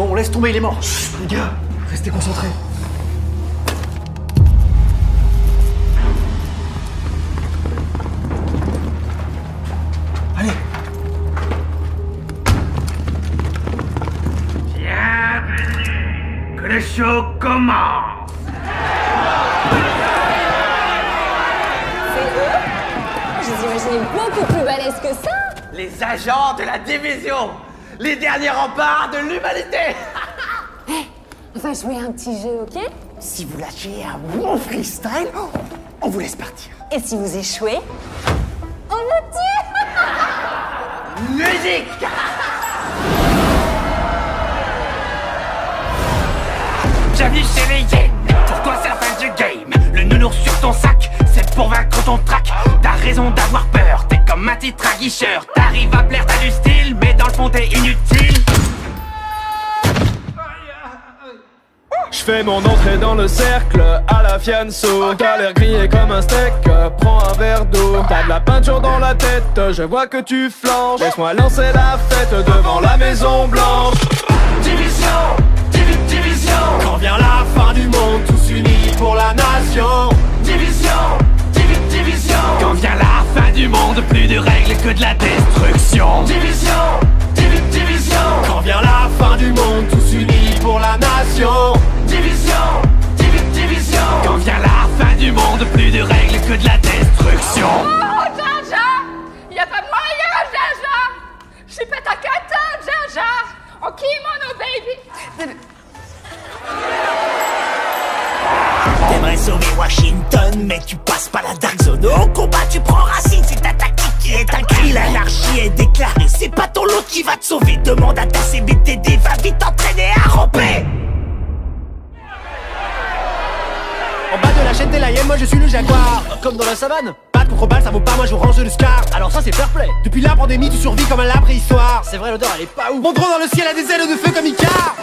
Bon, laisse tomber, il est mort. Les gars, restez concentrés. Allez. Bienvenue, que le show commence. C'est eux? Je les imaginais beaucoup plus balèzes que ça. Les agents de la division. Les derniers remparts de l'humanité. On va jouer un petit jeu, ok? Si vous lâchez un bon freestyle, on vous laisse partir. Et si vous échouez, on vous tue. Musique. Bienvenue chez les Yens. Pour toi c'est la fin du game. Le nounours sur ton sac, c'est pour vaincre ton trac. T'as raison d'avoir peur, t'es comme un titre aguicheur. T'arrives à plaire, t'as du style, mais dans le fond t'es inutile. Je fais mon entrée dans le cercle à la fianso. T'as l'air grillé comme un steak, prends un verre d'eau. T'as de la peinture dans la tête, je vois que tu flanches. Laisse-moi lancer la fête devant la Maison Blanche. Division, division. Quand vient la fin du monde, tous unis pour la nation. Division, division. Quand vient la fin du monde, plus de règles que de la destruction. Division, division. Quand vient la fin du monde, tous unis pour la nation. Division, division. Quand vient la fin du monde, plus de règles que de la destruction. Oh, Jaja! Y'a pas moyen, Jaja! J'suis pas ta cata, Jaja! Ok, mono baby! T'aimerais sauver Washington, mais tu passes pas la Dark Zone. Au combat, tu prends racine, c'est ta tactique qui est un cri. L'anarchie est déclarée, c'est pas ton lot qui va te sauver. Demande à ta CBTD, va vite t'entraîner à ramper. En bas de la chaîne, t'es la hyène, moi je suis le jaguar. Comme dans la savane. Pas de contre-balle, ça vaut pas, moi je range le scar. Alors ça c'est fair play. Depuis la pandémie, tu survis comme à la préhistoire. C'est vrai, l'odeur elle est pas ouf. Mon drone dans le ciel a des ailes de feu comme Icar.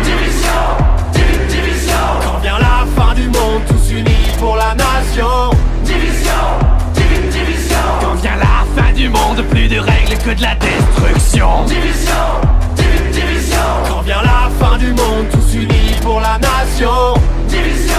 Division, division. Quand vient la fin du monde, tous unis pour la nation. Division, division. Quand vient la fin du monde, plus de règles que de la destruction. Division, division. Quand vient la fin du monde, tous unis pour la nation. Division,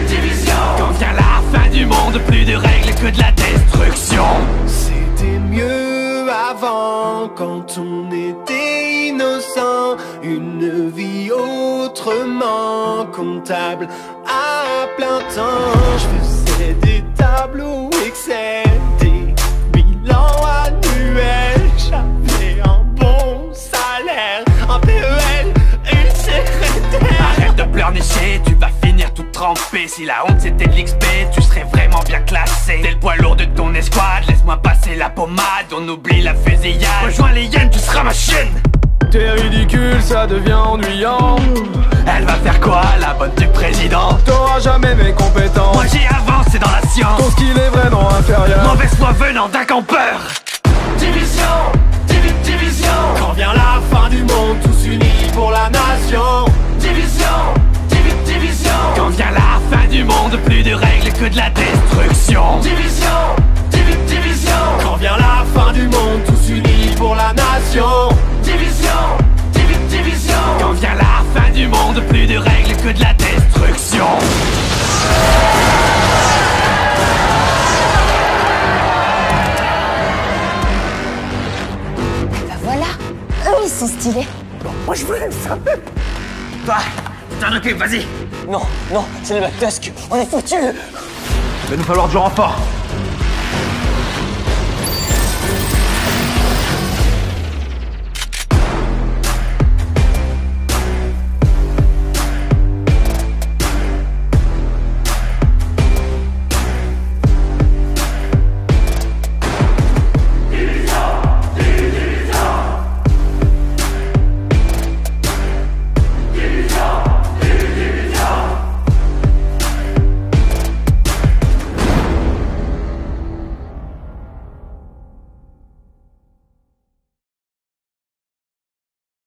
division. Quand vient la fin du monde, plus de règles que de la destruction. C'était mieux avant, quand on était innocent. Une vie autrement comptable à plein temps. Je faisais des tableaux Excel, des bilans annuels. J'avais un bon salaire, un PEL, une secrétaire. Arrête de pleurnicher, tu vas finir tout trempé. Si la honte c'était de l'XP, tu serais vraiment bien classé. T'es le poids lourd de ton escouade, laisse-moi passer la pommade. On oublie la fusillade, rejoins les hyènes, tu seras ma chienne. T'es ridicule, ça devient ennuyant. Elle va faire quoi, la bonne du président? T'auras jamais mes compétences. Moi j'ai avancé dans la science. Ton skill est vraiment inférieur. Mauvaise foi venant d'un campeur. Division, division. Quand vient la fin du monde, tous unis pour la nation. Division, division. Quand vient la fin du monde, plus de règles que de la destruction. Division, division. Quand vient la fin du monde, tous unis pour la nation. Division, division. Quand vient la fin du monde, plus de règles que de la destruction. Bah voilà, eux ils sont stylés. Moi je voulais le faire. Toi, t'en occupes, vas-y. Non, c'est les McTusk. On est foutus. Il va nous falloir du renfort.